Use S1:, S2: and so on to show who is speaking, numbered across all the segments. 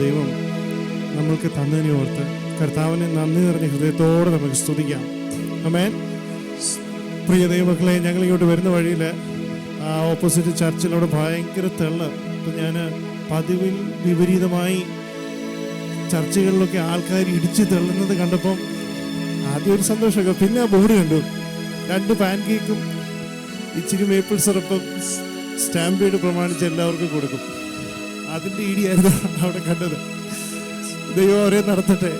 S1: ദൈവം നമ്മൾക്ക് തന്നതിനെ ഓർത്ത് കർത്താവിനെ നന്ദി നിറഞ്ഞ ഹൃദയത്തോടെ നമുക്ക് സ്തുതിക്കാം. ആമേൻ. പ്രിയ ദൈവമക്കളെ, ഞങ്ങൾ ഇങ്ങോട്ട് വരുന്ന വഴിയിൽ ഓപ്പോസിറ്റ് ചർച്ചിലൂടെ ഭയങ്കര തെള്ള്. ഇപ്പം ഞാൻ പതിവിൽ വിപരീതമായി ചർച്ചകളിലൊക്കെ ആൾക്കാർ ഇടിച്ച് തെള്ളുന്നത് കണ്ടപ്പം ആദ്യം ഒരു സന്തോഷമൊക്കെ, പിന്നെ ആ ബോർഡ് കണ്ടു, 2 പാൻ കേക്കും ഇച്ചിരി മേപ്പിൾ സിറപ്പും സ്റ്റാമ്പേഡ് പ്രമാണിച്ച് എല്ലാവർക്കും കൊടുക്കും. അതിൻ്റെ ഇടിയായിരുന്നു അവിടെ കണ്ടത്. ദൈവം അവരെ നടത്തട്ടെ,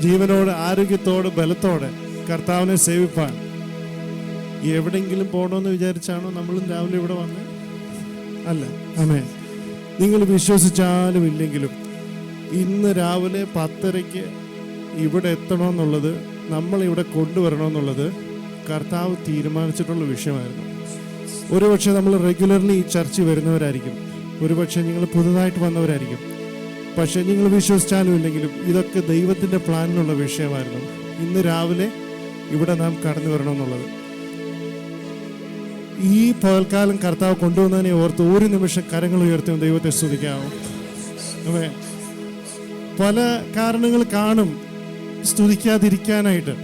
S1: ജീവനോട് ആരോഗ്യത്തോടെ ബലത്തോടെ കർത്താവിനെ സേവിപ്പാൻ. എവിടെയെങ്കിലും പോകണമെന്ന് വിചാരിച്ചാണോ നമ്മളും രാവിലെ ഇവിടെ വന്ന്? അല്ല. ആമേൻ. നിങ്ങൾ വിശ്വസിച്ചാലും ഇല്ലെങ്കിലും ഇന്ന് രാവിലെ 10:30 ഇവിടെ എത്തണമെന്നുള്ളത്, നമ്മളിവിടെ കൊണ്ടുവരണമെന്നുള്ളത് കർത്താവ് തീരുമാനിച്ചിട്ടുള്ള വിഷയമായിരുന്നു. ഒരുപക്ഷെ നമ്മൾ റെഗുലർലി ഈ ചർച്ച വരുന്നവരായിരിക്കും, ഒരുപക്ഷെ നിങ്ങൾ പുതുതായിട്ട് വന്നവരായിരിക്കും. പക്ഷെ നിങ്ങൾ വിശ്വസിച്ചാലും ഇല്ലെങ്കിലും ഇതൊക്കെ ദൈവത്തിൻ്റെ പ്ലാനിലുള്ള വിഷയമായിരുന്നു. ഇന്ന് രാവിലെ ഇവിടെ നാം കടന്നു വരണമെന്നുള്ളത്. ഈ പകൽക്കാലം കർത്താവ് കൊണ്ടുവന്നതിനെ ഓർത്ത് ഒരു നിമിഷം കരങ്ങൾ ഉയർത്തി ദൈവത്തെ സ്തുതിക്കാമോ? അതെ, പല കാരണങ്ങൾ കാണും സ്തുതിക്കാതിരിക്കാനായിട്ട്.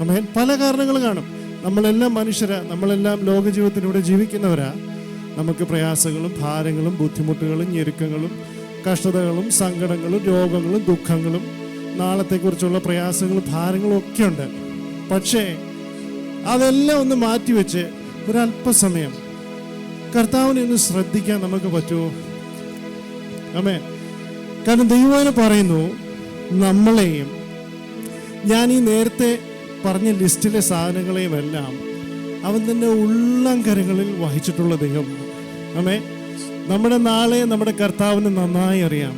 S1: അമേൻ. പല കാരണങ്ങൾ കാണും. നമ്മളെല്ലാം മനുഷ്യരാ, നമ്മളെല്ലാം ലോക ജീവിതത്തിലൂടെ ജീവിക്കുന്നവരാ. നമുക്ക് പ്രയാസങ്ങളും ഭാരങ്ങളും ബുദ്ധിമുട്ടുകളും ഞെരുക്കങ്ങളും കഷ്ടതകളും സങ്കടങ്ങളും രോഗങ്ങളും ദുഃഖങ്ങളും നാളത്തെക്കുറിച്ചുള്ള പ്രയാസങ്ങളും ഭാരങ്ങളും ഒക്കെ ഉണ്ട്. പക്ഷേ അതെല്ലാം ഒന്ന് മാറ്റിവെച്ച് ഒരല്പസമയം കർത്താവിനെ ഒന്ന് ശ്രദ്ധിക്കാൻ നമുക്ക് പറ്റുമോ? ആമേൻ. കാരണം ദൈവം പറയുന്നു, നമ്മളെയും ഞാൻ ഈ നേരത്തെ പറഞ്ഞ ലിസ്റ്റിലെ സാധനങ്ങളെയും എല്ലാം അവൻ തന്നെ ഉള്ളംകരങ്ങളിൽ വഹിച്ചിട്ടുള്ള ദൈവം. ആമേൻ. നമ്മുടെ നാളെ നമ്മുടെ കർത്താവിന് നന്നായി അറിയാം.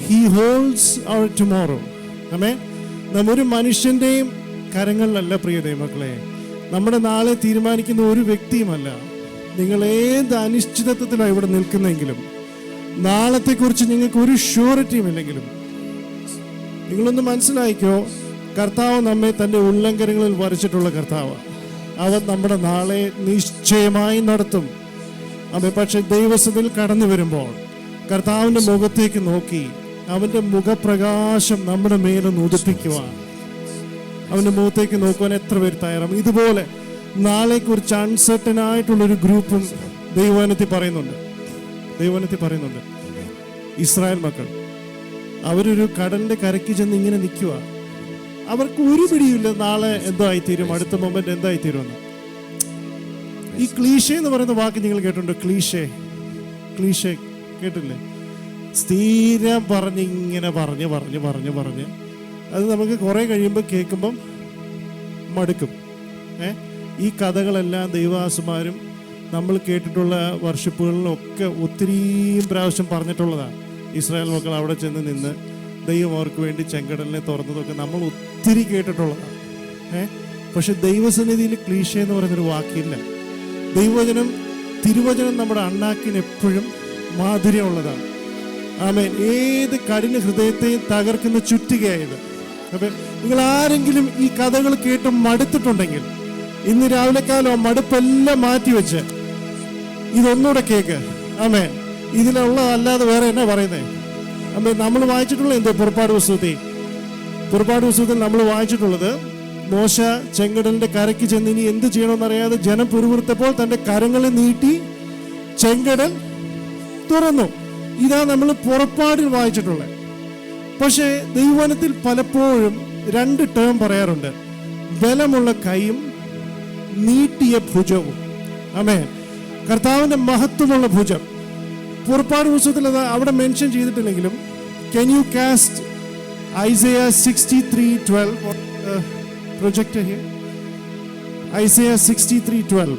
S1: He holds our tomorrow. Amen. നമ്മൊരു മനുഷ്യൻ്റെയും കരങ്ങളിലല്ല പ്രിയ ദൈവമക്കളെ. നമ്മുടെ നാളെ തീരുമാനിക്കുന്ന ഒരു വ്യക്തിയുമല്ല. നിങ്ങൾ ഏത് അനിശ്ചിതത്വത്തിലാണ് ഇവിടെ നിൽക്കുന്നെങ്കിലും, നാളത്തെക്കുറിച്ച് നിങ്ങൾക്ക് ഒരു ഷ്യൂറിറ്റിയും ഇല്ലെങ്കിലും, നിങ്ങളൊന്ന് മനസ്സിലാക്കിക്കോ, കർത്താവ് നമ്മെ തൻ്റെ ഉള്ളംകരങ്ങളിൽ വരച്ചിട്ടുള്ള കർത്താവ്. അവൻ നമ്മുടെ നാളെ നിശ്ചയമായി നടത്തും. അവൻ പക്ഷെ ദൈവസത്തിൽ കടന്നു വരുമ്പോൾ കർത്താവിൻ്റെ മുഖത്തേക്ക് നോക്കി അവൻ്റെ മുഖപ്രകാശം നമ്മുടെ മേലൊന്ന് ഉദിപ്പിക്കുവാൻ, അവൻ്റെ മുഖത്തേക്ക് നോക്കുവാൻ എത്ര പേര് തയ്യാറാണ്? ഇതുപോലെ നാളെക്കുറിച്ച് അൺസർട്ടൻ ആയിട്ടുള്ളൊരു ഗ്രൂപ്പും ദൈവവചനത്തിൽ പറയുന്നുണ്ട്. ഇസ്രായേൽ മക്കൾ അവരൊരു കടലിൻ്റെ കരയ്ക്ക് ചെന്ന് ഇങ്ങനെ നിൽക്കുക. അവർക്ക് ഒരു പിടിയില്ല നാളെ എന്തോ ആയിത്തീരും, അടുത്ത മൊമെന്റ് എന്തായിത്തീരുമെന്ന്. ഈ ക്ലീഷേ എന്ന് പറയുന്ന വാക്ക് നിങ്ങൾ കേട്ടിട്ടുണ്ടോ? ക്ലീഷേ കേട്ടില്ലേ? സ്ഥിരം ഇങ്ങനെ പറഞ്ഞ് അത് നമുക്ക് കുറെ കഴിയുമ്പോൾ കേൾക്കുമ്പം മടുക്കും. ഈ കഥകളെല്ലാം ദൈവദാസന്മാരും നമ്മൾ കേട്ടിട്ടുള്ള വർഷിപ്പുകളിലൊക്കെ ഒത്തിരിയും പ്രാവശ്യം പറഞ്ഞിട്ടുള്ളതാണ്. ഇസ്രായേൽ മക്കൾ അവിടെ ചെന്ന് നിന്ന് ദൈവം അവർക്ക് വേണ്ടി ചെങ്കടലിനെ തുറന്നതൊക്കെ നമ്മൾ ഒത്തിരി കേട്ടിട്ടുള്ളതാണ്. പക്ഷെ ദൈവസന്നിധിയിൽ ക്ലീഷേ എന്ന് പറയുന്നൊരു വാക്കില്ല. ദൈവവചനം, തിരുവചനം നമ്മുടെ അണ്ണാക്കിന് എപ്പോഴും മാധുര്യമുള്ളതാണ്. ആമേൻ. ഏത് കഠിന ഹൃദയത്തെയും തകർക്കുന്ന ചുറ്റികയായത്. അപ്പം നിങ്ങൾ ആരെങ്കിലും ഈ കഥകൾ കേട്ട് മടുത്തിട്ടുണ്ടെങ്കിൽ ഇന്ന് രാവിലെ കാലം മടുപ്പെല്ലാം മാറ്റിവെച്ച് ഇതൊന്നുകൂടെ കേക്ക്. ആമേൻ. ഇതിലുള്ളതല്ലാതെ വേറെ എന്നാ പറയുന്നത്? ആമേൻ. നമ്മൾ വായിച്ചിട്ടുള്ള എന്തോ പുറപ്പാട് പുസ്തകത്തിൽ നമ്മൾ വായിച്ചിട്ടുള്ളത്, മോശ ചെങ്കടലിന്റെ കരയ്ക്ക് ചെന്ന് ഇനി എന്ത് ചെയ്യണമെന്നറിയാതെ ജനം പിറുപിറുത്തപ്പോൾ തന്റെ കരങ്ങളെ നീട്ടി ചെങ്കടൽ തുറന്നു. ഇതാ നമ്മൾ പുറപ്പാടിൽ വായിച്ചിട്ടുള്ളത്. പക്ഷേ ദൈവവചനത്തിൽ പലപ്പോഴും 2 ടേം പറയാറുണ്ട്: ബലമുള്ള കൈയും നീട്ടിയ ഭുജവും. ആമേൻ. കർത്താവിന്റെ മഹത്വമുള്ള ഭുജം പുറപ്പാട് പുസ്തകത്തിൽ അവിടെ mention ചെയ്തിട്ടില്ലെങ്കിലും, can you cast Isaiah 63:12 projector here? Isaiah 63:12.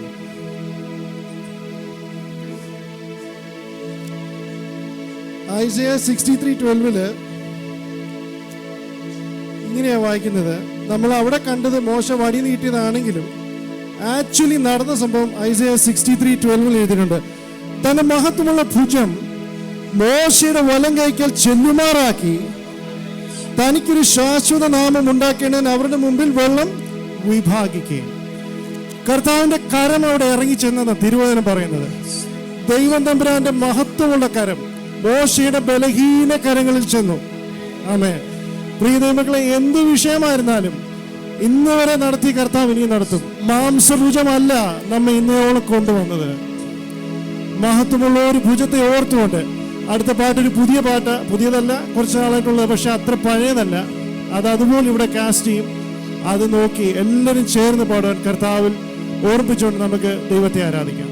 S1: Isaiah 63:12 ഇങ്ങനെയാ വായിക്കുന്നത്. നമ്മൾ അവിടെ കണ്ടത് മോശ വടി നീട്ടിയതാണെങ്കിലും ആക്ച്വലി നടന്ന സംഭവം Isaiah 63:12 എഴുതിയിട്ടുണ്ട്. തന്റെ മഹത്വമുള്ള ഭുജം മോശയുടെ വലം കൈക്കൽ ചെല്ലുമാറാക്കി തനിക്കൊരു ശാശ്വത നാമം ഉണ്ടാക്കേണ്ടതിന് അവരുടെ മുമ്പിൽ വെള്ളം വിഭാഗിക്കുകയും. കർത്താവിന്റെ കരം അവിടെ ഇറങ്ങി ചെന്നെന്ന തിരുവചനം പറയുന്നത്. ദൈവം തമ്പുരാന്റെ മഹത്വമുള്ള കരം, മോശയുടെ ബലഹീന കരങ്ങളിൽ ചെന്നു. ആമേൻ. പ്രിയ ദൈവമക്കളെ, എന്ത് വിഷയമായിരുന്നാലും ഇന്ന് വരെ നടത്തിയ കർത്താവ് ഇനിയും നടത്തും. മാംസഭുജമല്ല നമ്മെ ഇന്നയോളം കൊണ്ടുവന്നത്. മഹത്വമുള്ള ഒരു ഭുജത്തെ ഓർത്തുകൊണ്ട് അടുത്ത പാട്ടൊരു പുതിയ പാട്ട്, പുതിയതല്ല, കുറച്ച് നാളായിട്ടുള്ളത്, പക്ഷെ അത്ര പഴയതല്ല. അത് അതുപോലെ ഇവിടെ കാസ്റ്റ് ചെയ്യും. അത് നോക്കി എല്ലാവരും ചേർന്ന് പാടാൻ കർത്താവിൽ ഓർപ്പിച്ചുകൊണ്ട് നമുക്ക് ദൈവത്തെ ആരാധിക്കാം.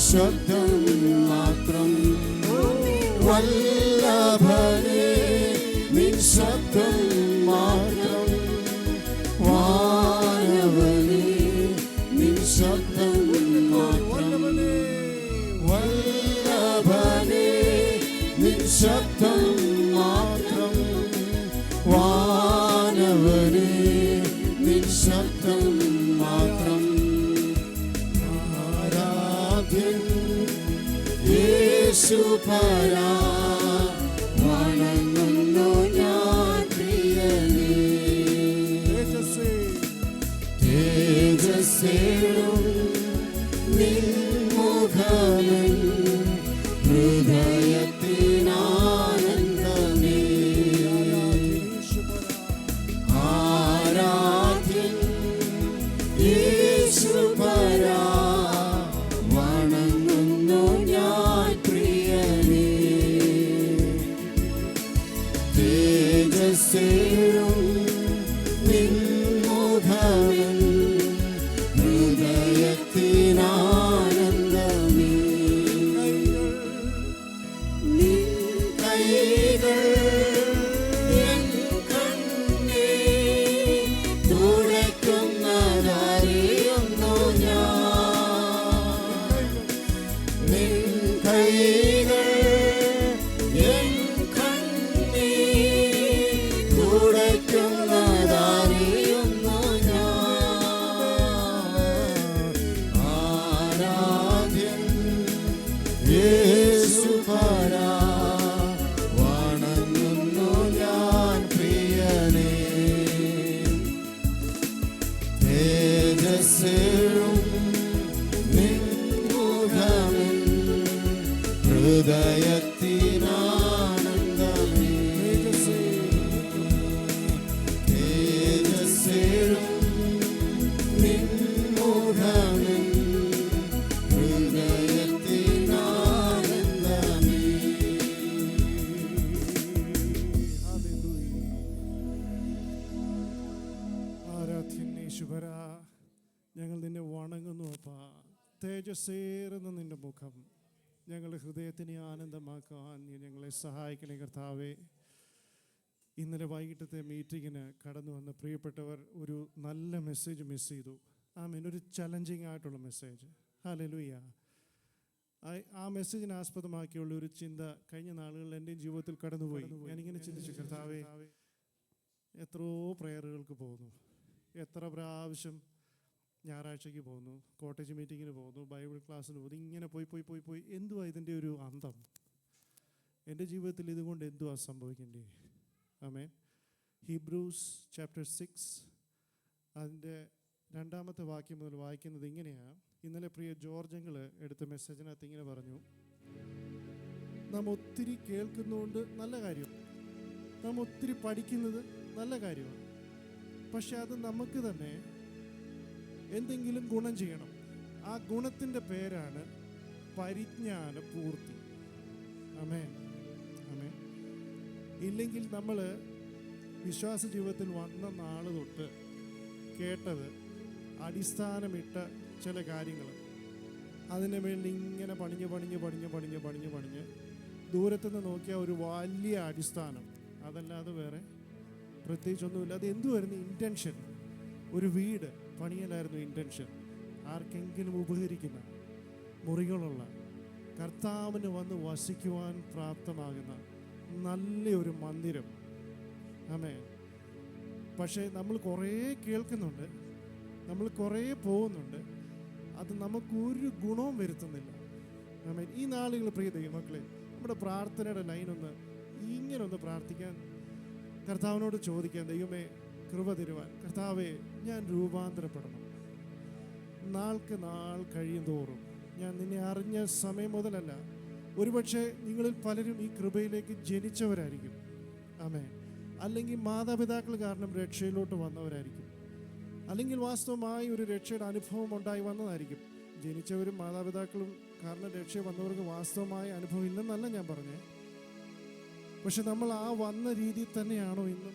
S2: ശബ്ദം മാത്രം. വല്ലഭനേ നിൻ ശബ്ദം മാത്രം. വാനവനേ നിൻ ശബ്ദം മാത്രം. വല്ലഭനേ നിൻ ശബ്ദം മാത്രം. വാനവനേ നിൻ ശബ്ദം മാത്രം. ആരാധ്യൻ യേശുപരാ, വണങ്ങുന്നു ഞാൻ പ്രിയനേ. തേജസ്സേറും നിൻ മുഖമെൻ ഹൃദയത്തിനാനന്ദമേ. ആരാധ്യൻ യേശുപരാ, വണങ്ങുന്നു ഞാൻ പ്രിയനേ. തേജസ്സേറും നിൻ മുഖമെൻ ഹൃദയത്തിനാനന്ദമേ. നിൻ കൈകൾ എൻ കണ്ണീർ തുടയ്ക്കുന്നതറിയുന്നു ഞാൻ. നിൻ കൈകൾ എൻ കണ്ണീർ തുടയ്ക്കുന്നതറിയുന്നു ഞാൻ. ആരാധ്യൻ യേശുപരാ, വണങ്ങുന്നു ഞാൻ പ്രിയനേ. തേജസ്സേറും നിൻ മുഖമെൻ ഹൃദയത്തിനാനന്ദമേ. തേജസ്സേറും നിൻ മുഖമെൻ ഹൃദയത്തിനാനന്ദമേ.
S1: ആരാധ്യൻ യേശുപരാ, ഞങ്ങൾ നിന്നെ വണങ്ങുന്നു അപ്പാ. തേജസ്സേറുന്ന നിന്റെ മുഖം ഞങ്ങളുടെ ഹൃദയത്തിനെ ആനന്ദമാക്കാൻ നീ ഞങ്ങളെ സഹായിക്കണേ കർത്താവേ. ഇന്നലെ വൈകിട്ടത്തെ മീറ്റിങ്ങിന് കടന്നു വന്ന പ്രിയപ്പെട്ടവർ ഒരു നല്ല മെസ്സേജ് മിസ് ചെയ്തു. ഒരു ചലഞ്ചിങ് ആയിട്ടുള്ള മെസ്സേജ്. ഹല്ലേലൂയ. ആ മെസ്സേജിനെ ആസ്പദമാക്കിയുള്ള ഒരു ചിന്ത കഴിഞ്ഞ നാളുകളിൽ എൻ്റെയും ജീവിതത്തിൽ കടന്നുപോയി. ഞാനിങ്ങനെ ചിന്തിച്ചു, കർത്താവേ, എത്രയോ പ്രയറുകൾക്ക് പോകുന്നു, എത്ര പ്രാവശ്യം ഞായറാഴ്ചയ്ക്ക് പോകുന്നു, കോട്ടേജ് മീറ്റിങ്ങിന് പോകുന്നു, ബൈബിൾ ക്ലാസ്സിന് പോകുന്നു, ഇങ്ങനെ പോയി പോയി പോയി പോയി എന്തുവാ ഇതിൻ്റെ ഒരു അന്തം? എൻ്റെ ജീവിതത്തിൽ ഇതുകൊണ്ട് എന്തുവാ സംഭവിക്കേണ്ടേ? ആമേൻ. ഹീബ്രൂസ് ചാപ്റ്റർ 6 അതിൻ്റെ 2-ാമത്തെ വാക്യം മുതൽ വായിക്കുന്നത് ഇങ്ങനെയാണ്. ഇന്നലെ പ്രിയ ജോർജങ്ങൾ എടുത്ത മെസ്സേജിനകത്ത് ഇങ്ങനെ പറഞ്ഞു, നാം ഒത്തിരി കേൾക്കുന്നതുകൊണ്ട് നല്ല കാര്യം, നാം ഒത്തിരി പഠിക്കുന്നത് നല്ല കാര്യമാണ്. പക്ഷെ അത് നമുക്ക് തന്നെ എന്തെങ്കിലും ഗുണം ചെയ്യണം. ആ ഗുണത്തിൻ്റെ പേരാണ് പരിജ്ഞാന പൂർത്തി. ആമേൻ, ആമേൻ. ഇല്ലെങ്കിൽ നമ്മൾ വിശ്വാസ ജീവിതത്തിൽ വന്ന നാൾ തൊട്ട് കേട്ടത് അടിസ്ഥാനമിട്ട ചില കാര്യങ്ങൾ, അതിന് വേണ്ടി ഇങ്ങനെ പണിഞ്ഞ് ദൂരത്തുനിന്ന് നോക്കിയാൽ ഒരു വലിയ അടിസ്ഥാനം, അതല്ലാതെ വേറെ പ്രത്യേകിച്ചൊന്നുമില്ല. അത് എന്തുവായിരുന്നു ഇൻറ്റൻഷൻ? ഒരു വീട് പണിയലായിരുന്നു ഇൻറ്റൻഷൻ. ആർക്കെങ്കിലും ഉപകരിക്കുന്ന മുറികളുള്ള, കർത്താവിന് വന്ന് വസിക്കുവാൻ പ്രാപ്തമാകുന്ന നല്ലൊരു മന്ദിരം. ആമേൻ. പക്ഷേ നമ്മൾ കുറേ കേൾക്കുന്നുണ്ട്, നമ്മൾ കുറേ പോകുന്നുണ്ട്, അത് നമുക്കൊരു ഗുണവും വരുത്തുന്നില്ല. ആമേൻ. ഈ നാളുകൾ പ്രിയ ദൈവമക്കളെ, നമ്മുടെ പ്രാർത്ഥനയുടെ ലൈനൊന്ന് ഇങ്ങനൊന്ന് പ്രാർത്ഥിക്കാൻ, കർത്താവിനോട് ചോദിക്കാൻ, ദൈവമേ കൃപ തരുവാൻ. കർത്താവേ, ഞാൻ രൂപാന്തരപ്പെടണം. നാൾക്ക് നാൾ കഴിയും തോറും ഞാൻ നിന്നെ അറിഞ്ഞ സമയം മുതലല്ല, ഒരുപക്ഷെ നിങ്ങളിൽ പലരും ഈ കൃപയിലേക്ക് ജനിച്ചവരായിരിക്കും. ആമേൻ. അല്ലെങ്കിൽ മാതാപിതാക്കൾ കാരണം രക്ഷയിലോട്ട് വന്നവരായിരിക്കും, അല്ലെങ്കിൽ വാസ്തവമായി ഒരു രക്ഷയുടെ അനുഭവം ഉണ്ടായി വന്നതായിരിക്കും. ജനിച്ചവരും മാതാപിതാക്കളും കാരണം രക്ഷ വന്നവർക്ക് വാസ്തവമായ അനുഭവം ഇല്ലെന്നല്ല ഞാൻ പറഞ്ഞേ. പക്ഷെ നമ്മൾ ആ വന്ന രീതിയിൽ തന്നെയാണോ ഇന്നും?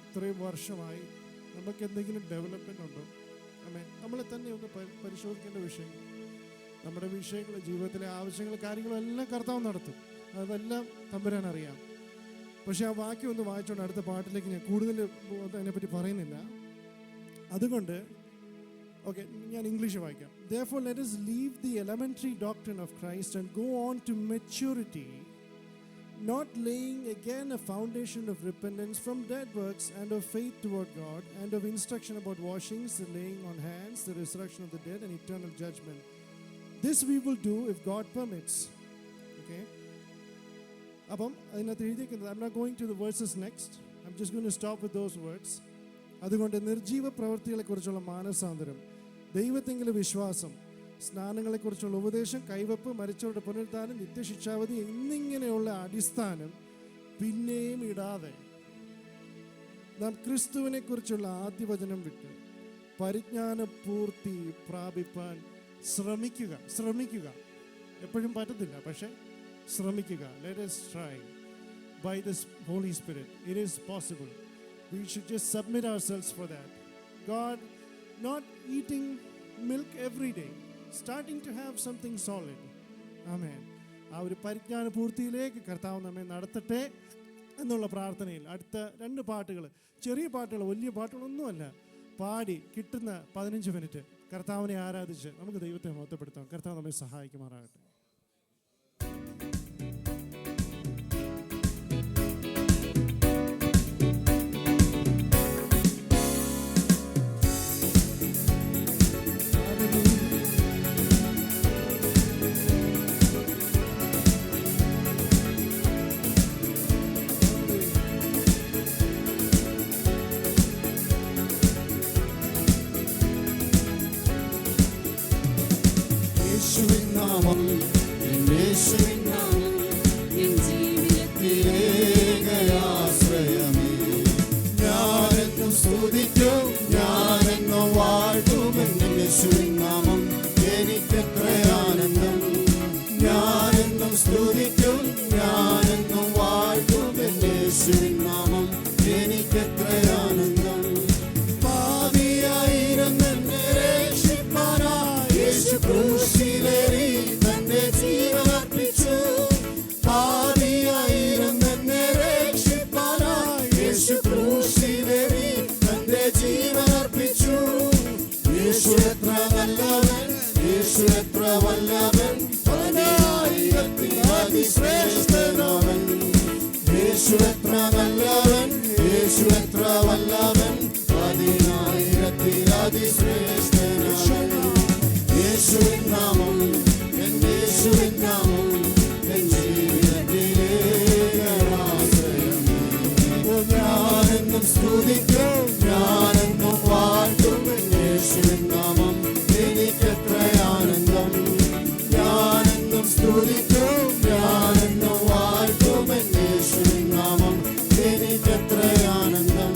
S1: ഇത്രയും വർഷമായി നമുക്ക് എന്തെങ്കിലും ഡെവലപ്മെൻ്റ് ഉണ്ടോ? ആമേൻ. നമ്മളെ തന്നെ ഒന്ന് പരിശോധിക്കേണ്ട വിഷയം. നമ്മുടെ വിഷയങ്ങൾ, ജീവിതത്തിലെ ആവശ്യങ്ങൾ, കാര്യങ്ങളെല്ലാം കർത്താവ് നടത്തും. അതെല്ലാം തമ്പുരാൻ അറിയാം. പക്ഷെ ആ വാക്യം ഒന്ന് വായിച്ചുകൊണ്ട് അടുത്ത പാട്ടിലേക്ക് ഞാൻ കൂടുതൽ അതിനെപ്പറ്റി പറയുന്നില്ല. അതുകൊണ്ട് ഓക്കെ, ഞാൻ ഇംഗ്ലീഷ് വായിക്കാം. Therefore let us leave the elementary doctrine of Christ and go on to maturity, not laying again a foundation of repentance from dead works and of faith toward God, and of instruction about washings, the laying on hands, the resurrection of the dead, and eternal judgment. This we will do if God permits. Okay? അപ്പം അതിനകത്ത് എഴുതിയിരിക്കുന്നത്, I'm not going to the verses next. I'm just going to stop with those words. അതുകൊണ്ട് നിർജീവ പ്രവൃത്തികളെക്കുറിച്ചുള്ള മാനസാന്തരം, ദൈവത്തെങ്കിലും വിശ്വാസം, സ്നാനങ്ങളെക്കുറിച്ചുള്ള ഉപദേശം, കൈവപ്പ്, മരിച്ചവരുടെ പുനരുദ്ധാനം, നിത്യശിക്ഷാവധി എന്നിങ്ങനെയുള്ള അടിസ്ഥാനം പിന്നെയും ഇടാതെ നാം ക്രിസ്തുവിനെ കുറിച്ചുള്ള ആദ്യവചനം വിട്ട് പരിജ്ഞാന പൂർത്തി പ്രാപിപ്പാൻ ശ്രമിക്കുക. എപ്പോഴും പറ്റത്തില്ല, പക്ഷെ ശ്രമിക്കുക. Let us try by this Holy Spirit. It is possible. We should just submit ourselves for that. God, not eating milk every day, starting to have something solid. Amen. ആ ഒരു പരിജ്ഞാന പൂർത്തിയിലേക്ക് കർത്താവ് നമ്മെ നടത്തട്ടെ എന്നുള്ള പ്രാർത്ഥനയിൽ അടുത്ത 2 പാട്ടുകൾ, ചെറിയ പാട്ടുകൾ, വലിയ പാട്ടുകളൊന്നുമല്ല, പാടി കിട്ടുന്ന 15 മിനിറ്റ് കർത്താവിനെ ആരാധിച്ച് നമുക്ക് ദൈവത്തെ മഹത്വപ്പെടുത്താം. കർത്താവ് നമ്മെ സഹായിക്കുമാറാകട്ടെ.
S2: യേശുവിൻ നാമം, യേശുവിൻ നാമം, എൻ ജീവിതത്തിലെ ആശ്രയമേ. ഞാനെന്നും സ്തുതിക്കും, ഞാനെന്നും വാഴ്ത്തും യേശുവിൻ നാമം, എനിക്കെത്ര ആനന്ദം. ഞാനെന്നും സ്തുതിക്കും, ഞാനെന്നും വാഴ്ത്തും യേശുവിൻ നാമം, എനിക്കെത്ര ആനന്ദം. പാപിയായിരുന്നെന്നെ രക്ഷിപ്പാനായി യേശു ക്രൂശിലേറി തന്റെ ജീവനർപ്പിച്ചു. പാപിയായിരുന്നെന്നെ രക്ഷിപ്പാനായി യേശു ക്രൂശിലേറി തന്റെ ജീവനർപ്പിച്ചു. യേശു എത്ര നല്ലവൻ, യേശു എത്ര വല്ലവൻ, പതിനായിരത്തിൽ അതിശ്രേഷ്ഠനവൻ. യേശു എത്ര നല്ലവൻ, യേശു എത്ര വല്ലവൻ, പതിനായിരത്തിൽ അതിശ്രേഷ്ഠനവൻ. യേശുവിൻ നാമം, എൻ യേശുവിൻ നാമം, എൻ ജീവിതത്തിലെ ആശ്രയമേ. ഞാനെന്നും സ്തുതിക്കും, ഞാനെന്നും വാഴ്ത്തും യേശുവിൻ നാമം, എനിക്കെത്ര ആനന്ദം. ഞാനെന്നും സ്തുതിക്കും, ഞാനെന്നും വാഴ്ത്തും യേശുവിൻ നാമം, എനിക്കെത്ര ആനന്ദം.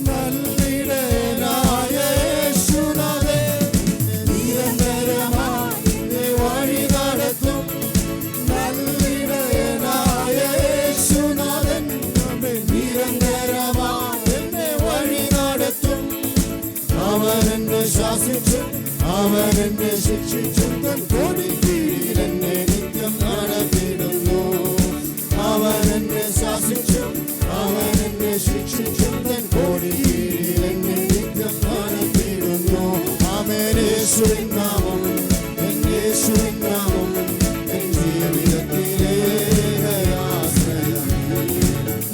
S2: നല്ലിടയനായ യേശുനാഥൻ നിരന്തരമായി എന്നെ വഴി നടത്തും. നല്ലിടയനായ യേശുനാഥൻ നിരന്തരമായി എന്നെ വഴി നടത്തും. അവൻ എന്നെ ശാസിച്ചും അവൻ എന്നെ ശിക്ഷിച്ചും തൻ കൊടിക്കീഴിൽ എന്നെ നിത്യം നടത്തിയിടുന്നു. അവൻ എന്നെ ശാസിച്ചും അവൻ എന്നെ ശിക്ഷിച്ചും തൻ കൊടിക്കീഴിൽ എന്നെ നിത്യം നടത്തിയിടുന്നു. ആമേൻ. യേശുവിൻ നാമം, എൻ യേശുവിൻ നാമം, എൻ ജീവിതത്തിലെ ആശ്രയമേ.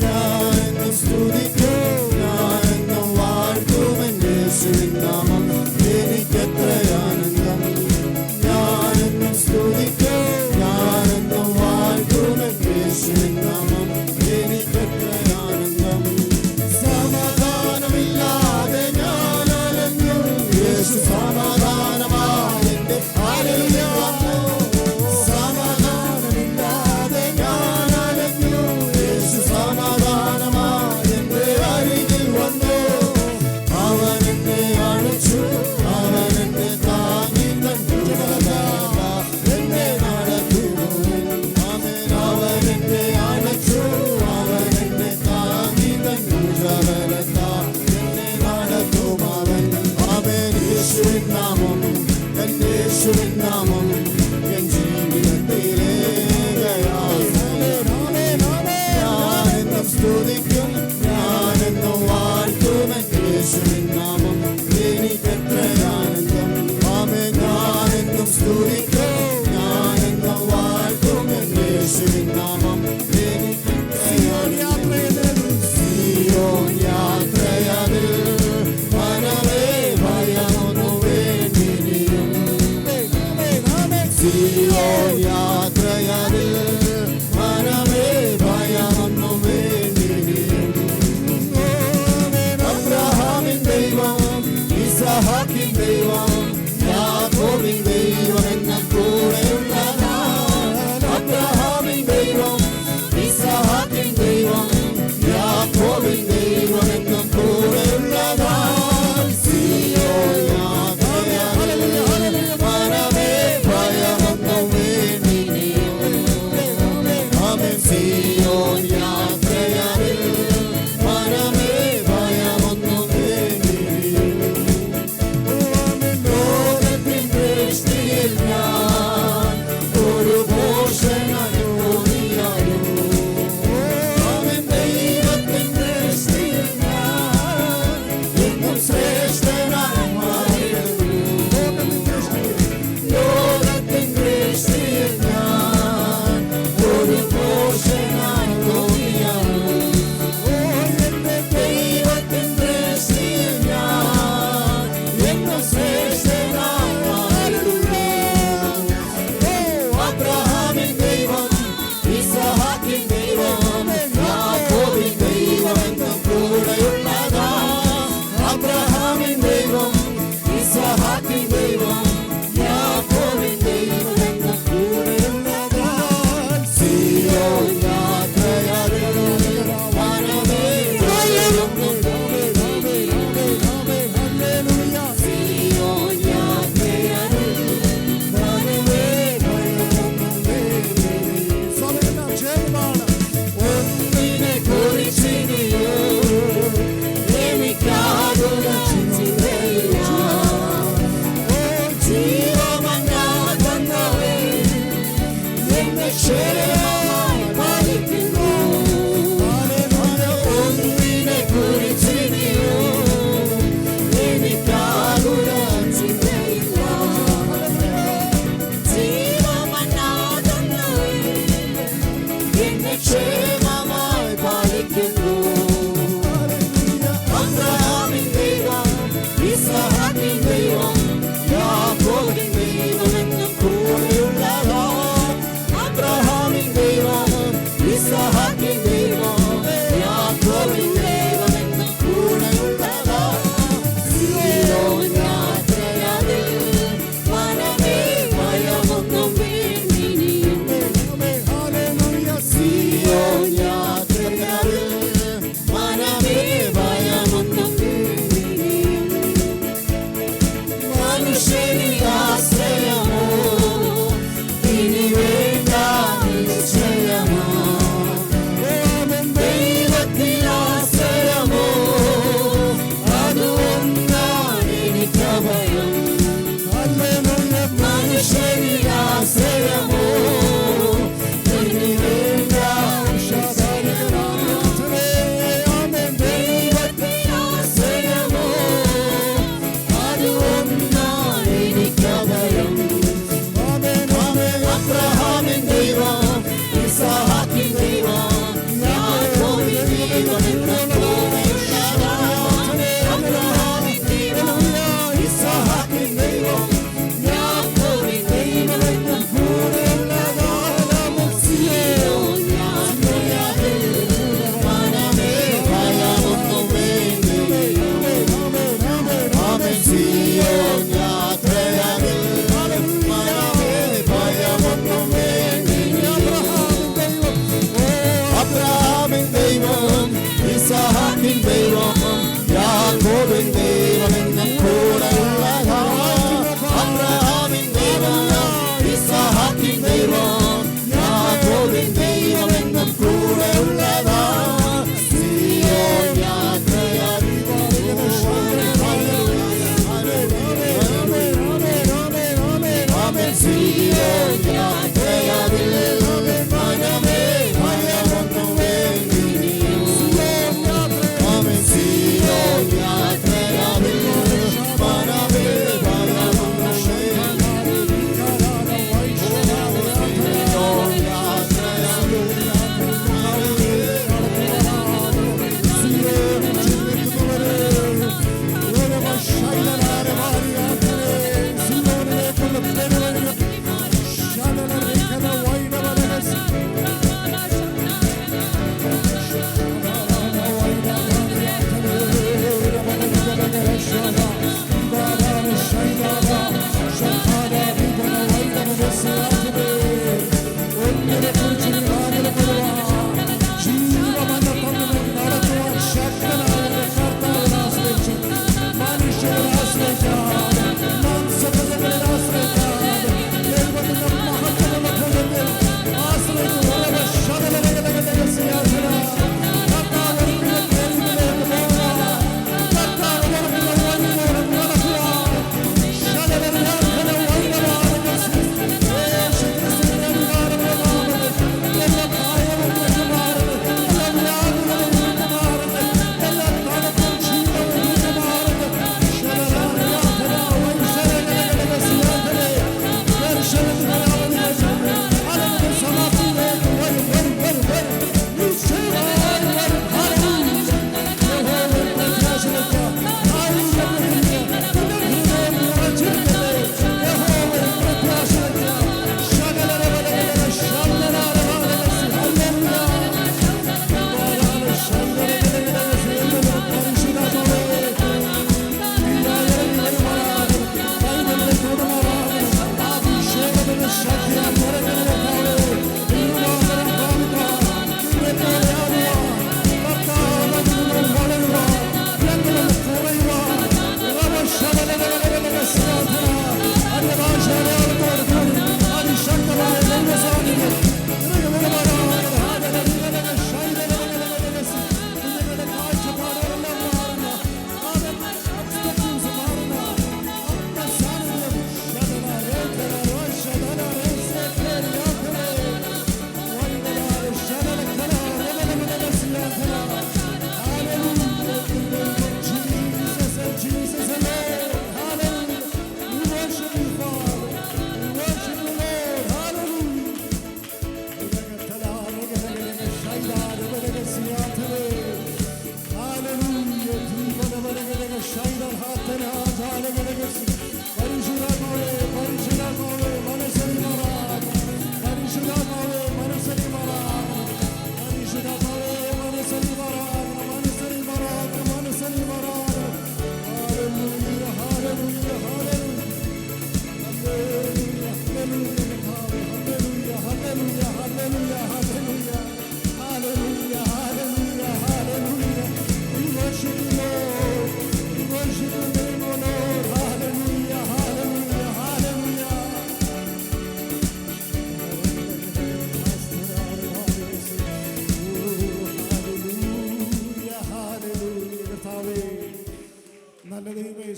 S2: ഞാനെന്നും സ്തുതിക്കും, ഞാനെന്നും വാഴ്ത്തും യേശുവിൻ നാമം, എനിക്കെത്ര ആനന്ദം. ഞാനെന്നും സ്തുതിക്കും, ഞാനെന്നും വാഴ്ത്തും യേശുവിൻ നാമം, എനിക്കെത്ര ആനന്ദം. സമാധാനമില്ലാതെ ഞാൻ അലഞ്ഞു, യേശു സമാധാനമായി എന്റെ ഹല്ലേലൂയ വന്നു. സിയോൻ യാത്രയതിൽ മനമേ ഭയമൊന്നും വേണ്ടിയും. അബ്രഹാമിൻ ദൈവം, ഇസഹാക്കിൻ ദൈവം, യാക്കോബിൻ ദൈവം എന്ന കൂടെയുള്ളതാണ്. അബ്രഹാമിൻ ദൈവം, ഇസഹാക്കിൻ ദൈവം, യാക്കോബിൻ ദൈവം എന്ന കൂടെയുള്ളതാണ്. സിയോൻ യാത്രയതിൽ മനമേ ഭയമൊന്നും വേണ്ടിയും.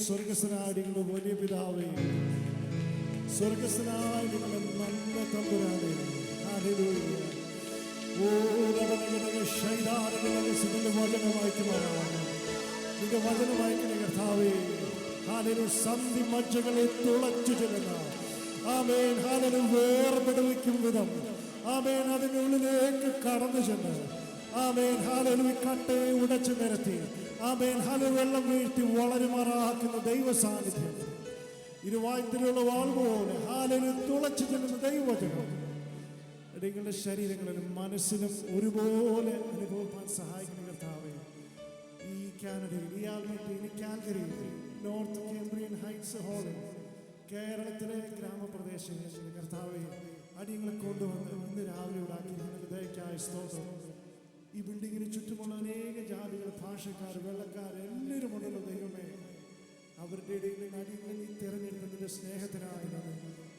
S1: സ്വർഗസ്വനായ നിങ്ങളുടെ വലിയ പിതാവേ, സ്വർഗസ്വനായ നിങ്ങളുടെ നല്ല തമ്പുരാനേ, ഹല്ലേലൂയ. ഓ രവണങ്ങളുടെ ശൈതാരങ്ങളുടെ സിദ്ധന്റെ വചനം വായിക്കുമാറാണ്. നിന്റെ വചനം വായിക്കുന്ന കർത്താവേ, ഹല്ലേലൂയ. സന്ധി മജ്ജകളെ തുളച്ചു ചെല്ലുന്ന ആമേൻ, ഹല്ലേലൂയ, വേർപെടുവിക്കും വിധം ആമേൻ അതിനുള്ളിലേക്ക് കടന്നു ചെന്ന് ആമേൻ, ഹല്ലേലൂയ, കട്ടയെ ഉടച്ചു നിരത്തി ആമേൻ, ഹല്ലേലൂയ, വെള്ളം വീഴ്ത്തി വളരുമാറാക്കുന്ന ദൈവ സാന്നിധ്യം ഇരുവായത്തിലുള്ള വാൾ പോലെ ഹല്ലേലൂയ തുളച്ചു ചെല്ലുന്ന ദൈവവചനം നിങ്ങളുടെ ശരീരങ്ങളിലും മനസ്സിലും ഒരുപോലെ അനുഭവിക്കാൻ സഹായിക്കുന്ന കർത്താവേ, ഈ കാനഡയിൽ, ഈ ആൽമട്ടിയിൽ, ഈ കാൽഗരിയിൽ, നോർത്ത് കേംബ്രിയൻ ഹൈറ്റ്സ് ഹാളിൽ, കേരളത്തിലെ ഗ്രാമപ്രദേശങ്ങളിൽ കർത്താവെ അടിയങ്ങളെ കൊണ്ടുവന്ന് ഇന്ന് രാവിലെ ഉണ്ടാക്കി ഹൃദയക്കായ സ്തോത്രം. ഈ ബിൽഡിങ്ങിന് ചുറ്റുമുള്ള അനേക ജാതികൾ, ഭാഷക്കാർ, വെള്ളക്കാർ എല്ലാവരും ഉണ്ടല്ലോ ദൈവമേ. അവരുടെ ഇടയിൽ നിന്ന് അടിയങ്ങളെ നീ തിരഞ്ഞെടുത്തതിൻ്റെ സ്നേഹത്തിനായി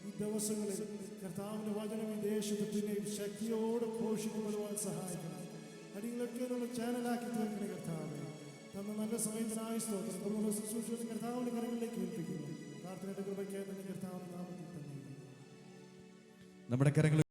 S1: ഈ ദിവസങ്ങളിൽ കർത്താവിൻ്റെ വചനം ഈ ദേശത്ത് പിന്നെയും ശക്തിയോട് ഘോഷിക്കപ്പെടുവാൻ സഹായിക്കണം. അടിയങ്ങളൊക്കെ നമ്മൾ ചാനലാക്കി തീർക്കുന്ന കർത്താവ് തന്ന നല്ല സമയത്തിനായ സ്തോത്രം. നമ്മൾ ശുശ്രൂഷ കർത്താവിൻ്റെ കരങ്ങളിലേക്ക് ഏൽപ്പിക്കുന്നു. പ്രാർത്ഥനയുടെ കൃപയ്ക്കായി തന്നെ കർത്താവിന്റെ നാമത്തിൽ തന്നെ
S3: നമ്മുടെ കരങ്ങൾ